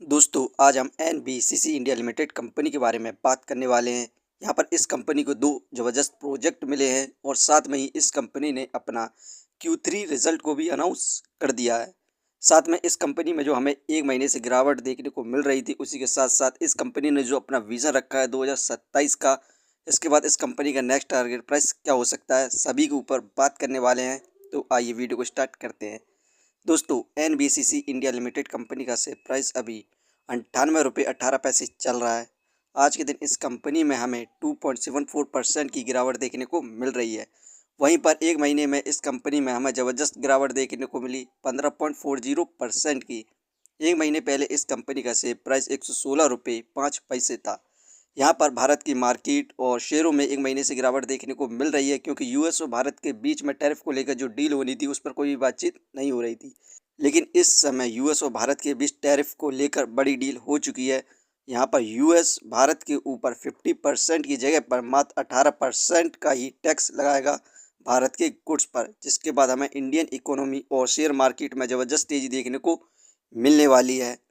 दोस्तों आज हम एनबीसीसी इंडिया लिमिटेड कंपनी के बारे में बात करने वाले हैं। यहाँ पर इस कंपनी को दो ज़बरदस्त प्रोजेक्ट मिले हैं और साथ में ही इस कंपनी ने अपना Q3 रिजल्ट को भी अनाउंस कर दिया है। साथ में इस कंपनी में जो हमें एक महीने से गिरावट देखने को मिल रही थी, उसी के साथ साथ इस कंपनी ने जो अपना विज़न रखा है 2027 का, इसके बाद इस कंपनी का नेक्स्ट टारगेट प्राइस क्या हो सकता है, सभी के ऊपर बात करने वाले हैं। तो आइए वीडियो को स्टार्ट करते हैं। दोस्तों एनबीसीसी इंडिया लिमिटेड कंपनी का शेयर प्राइस अभी 98 रुपये 18 पैसे चल रहा है। आज के दिन इस कंपनी में हमें 2.74% की गिरावट देखने को मिल रही है। वहीं पर एक महीने में इस कंपनी में हमें ज़बरदस्त गिरावट देखने को मिली 15.40% की। एक महीने पहले इस कंपनी का शेयर प्राइस 116 रुपये 5 पैसे था। यहाँ पर भारत की मार्केट और शेयरों में एक महीने से गिरावट देखने को मिल रही है, क्योंकि यूएस और भारत के बीच में टैरिफ को लेकर जो डील होनी थी उस पर कोई बातचीत नहीं हो रही थी। लेकिन इस समय यूएस और भारत के बीच टैरिफ को लेकर बड़ी डील हो चुकी है। यहाँ पर यूएस भारत के ऊपर 50% की जगह पर मात्र 18% का ही टैक्स लगाएगा भारत के गुड्स पर, जिसके बाद हमें इंडियन इकोनॉमी और शेयर मार्केट में ज़बरदस्त तेज़ी देखने को मिलने वाली है।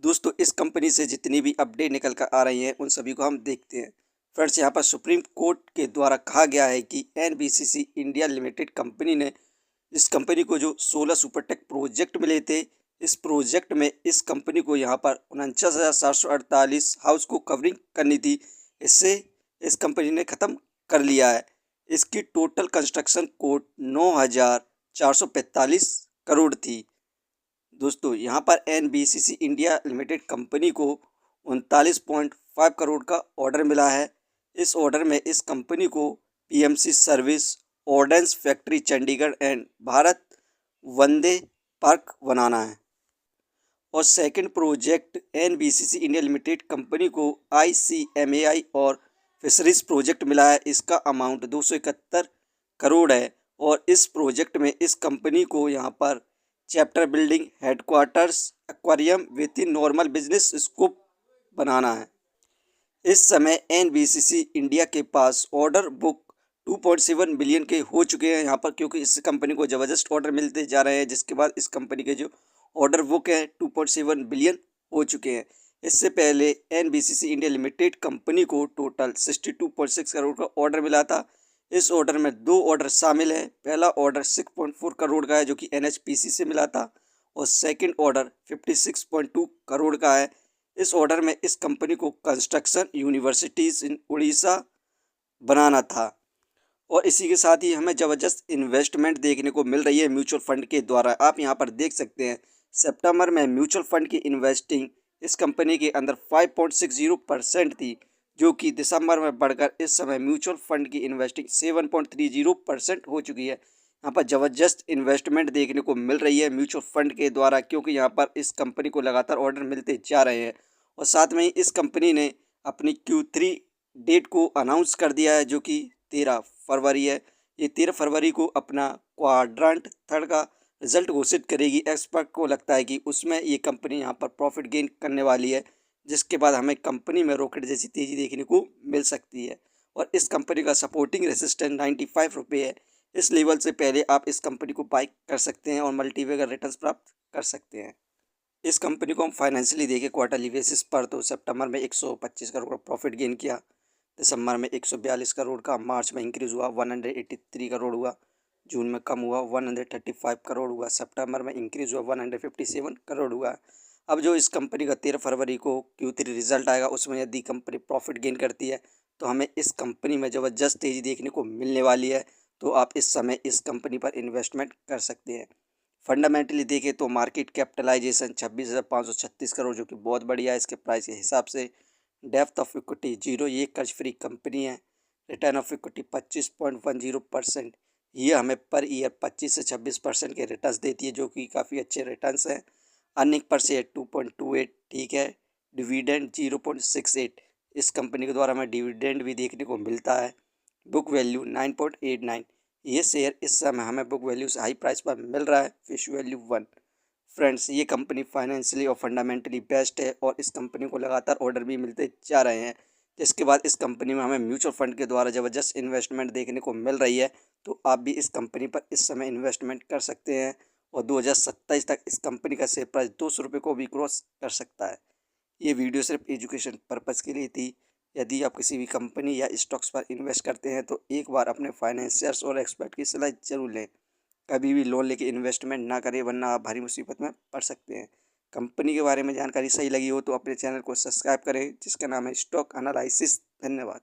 दोस्तों इस कंपनी से जितनी भी अपडेट निकल कर आ रही हैं उन सभी को हम देखते हैं। फ्रेंड्स, यहाँ पर सुप्रीम कोर्ट के द्वारा कहा गया है कि एनबीसीसी इंडिया लिमिटेड कंपनी ने इस कंपनी को जो 16 सुपरटेक प्रोजेक्ट मिले थे, इस प्रोजेक्ट में इस कंपनी को यहाँ पर 49,748 हाउस को कवरिंग करनी थी। इससे इस कंपनी ने ख़त्म कर लिया है। इसकी टोटल कंस्ट्रक्शन कोस्ट 9,445 करोड़ थी। दोस्तों यहाँ पर एनबीसीसी इंडिया लिमिटेड कंपनी को 39.5 करोड़ का ऑर्डर मिला है। इस ऑर्डर में इस कंपनी को PMC service, ordnance factory Chandigarh and Bharat Vande park बनाना है। और second project NBCC India limited company को आईसीएमएआई और फिशरीज प्रोजेक्ट मिला है। इसका अमाउंट 271 करोड़ है और इस प्रोजेक्ट में इस कंपनी को यहाँ पर chapter building, headquarters, aquarium within normal business scope बनाना है। इस समय एनबीसीसी इंडिया के पास ऑर्डर बुक 2.7 बिलियन के हो चुके हैं यहाँ पर, क्योंकि इस कंपनी को ज़बरदस्त ऑर्डर मिलते जा रहे हैं, जिसके बाद इस कंपनी के जो ऑर्डर बुक है 2.7 बिलियन हो चुके हैं। इससे पहले एनबीसीसी इंडिया लिमिटेड कंपनी को टोटल 62.6 करोड़ का ऑर्डर मिला था। इस ऑर्डर में दो ऑर्डर शामिल है। पहला ऑर्डर 6.4 करोड़ का है जो कि एनएचपीसी से मिला था, और सेकंड ऑर्डर 56.2 करोड़ का है। इस ऑर्डर में इस कंपनी को कंस्ट्रक्शन यूनिवर्सिटीज़ इन उड़ीसा बनाना था। और इसी के साथ ही हमें ज़बरदस्त इन्वेस्टमेंट देखने को मिल रही है म्यूचुअल फंड के द्वारा। आप यहाँ पर देख सकते हैं सितंबर में म्यूचुअल फंड की इन्वेस्टिंग इस कंपनी के अंदर 5.60% थी, जो कि दिसंबर में बढ़कर इस समय म्यूचुअल फंड की इन्वेस्टिंग 7.30% हो चुकी है। यहाँ पर ज़बरदस्त इन्वेस्टमेंट देखने को मिल रही है म्यूचुअल फंड के द्वारा, क्योंकि यहाँ पर इस कंपनी को लगातार ऑर्डर मिलते जा रहे हैं। और साथ में ही इस कंपनी ने अपनी Q3 डेट को अनाउंस कर दिया है, जो कि 13 फरवरी है। ये 13 फरवरी को अपना क्वाड्रेंट थर्ड का रिजल्ट घोषित करेगी। एक्सपर्ट को लगता है कि उसमें ये कंपनी यहाँ पर प्रॉफिट गेन करने वाली है, जिसके बाद हमें कंपनी में रॉकेट जैसी तेज़ी देखने को मिल सकती है। और इस कंपनी का सपोर्टिंग रेसिस्टेंस 95 रुपये है। इस लेवल से पहले आप इस कंपनी को बाई कर सकते हैं और मल्टीवेगर रिटर्न्स प्राप्त कर सकते हैं। इस कंपनी को हम फाइनेंशियली देखें क्वार्टरली बेसिस पर, तो सितंबर में 125 करोड़ का प्रॉफिट गेन किया, दिसंबर में 142 करोड़ का, मार्च में इंक्रीज़ हुआ 183 करोड़ हुआ, जून में कम हुआ 135 करोड़ हुआ, सितंबर में इंक्रीज़ हुआ 157 करोड़ हुआ। अब जो इस कंपनी का 13 फरवरी को Q3 रिजल्ट आएगा, उसमें यदि कंपनी प्रॉफिट गेन करती है तो हमें इस कंपनी में ज़बरदस्त तेज़ी देखने को मिलने वाली है। तो आप इस समय इस कंपनी पर इन्वेस्टमेंट कर सकते हैं। फंडामेंटली देखें तो मार्केट कैपिटलाइजेशन 26,536 करोड़, जो कि बहुत बढ़िया है इसके प्राइस के हिसाब से। डेप्थ ऑफ इक्विटी 0, ये कर्ज फ्री कंपनी है। Return of equity 25.10%। ये हमें पर ईयर 25 से 26% के रिटर्न्स देती है, जो कि काफ़ी अच्छे रिटर्न्स हैं। अर्निंग पर शेयर 2.28, ठीक है। डिविडेंड 0.68, इस कंपनी के द्वारा हमें डिविडेंड भी देखने को मिलता है। बुक वैल्यू 9.89, ये शेयर इस समय हमें बुक वैल्यू से हाई प्राइस पर मिल रहा है। Fish value 1। फ्रेंड्स, ये कंपनी फाइनेंशियली और फंडामेंटली बेस्ट है और इस कंपनी को लगातार ऑर्डर भी मिलते जा रहे हैं, जिसके बाद इस कंपनी में हमें म्यूचुअल फंड के द्वारा ज़बरदस्त इन्वेस्टमेंट देखने को मिल रही है। तो आप भी इस कंपनी पर इस समय इन्वेस्टमेंट कर सकते हैं और 2027 तक इस कंपनी का शेयर प्राइस 200 रुपये को भी क्रॉस कर सकता है। ये वीडियो सिर्फ एजुकेशन पर्पज़ के लिए थी। यदि आप किसी भी कंपनी या स्टॉक्स पर इन्वेस्ट करते हैं तो एक बार अपने फाइनेंशियर्स और एक्सपर्ट की सलाह जरूर लें। कभी भी लोन लेके इन्वेस्टमेंट ना करें, वरना आप भारी मुसीबत में पड़ सकते हैं। कंपनी के बारे में जानकारी सही लगी हो तो अपने चैनल को सब्सक्राइब करें, जिसका नाम है स्टॉक एनालिसिस। धन्यवाद।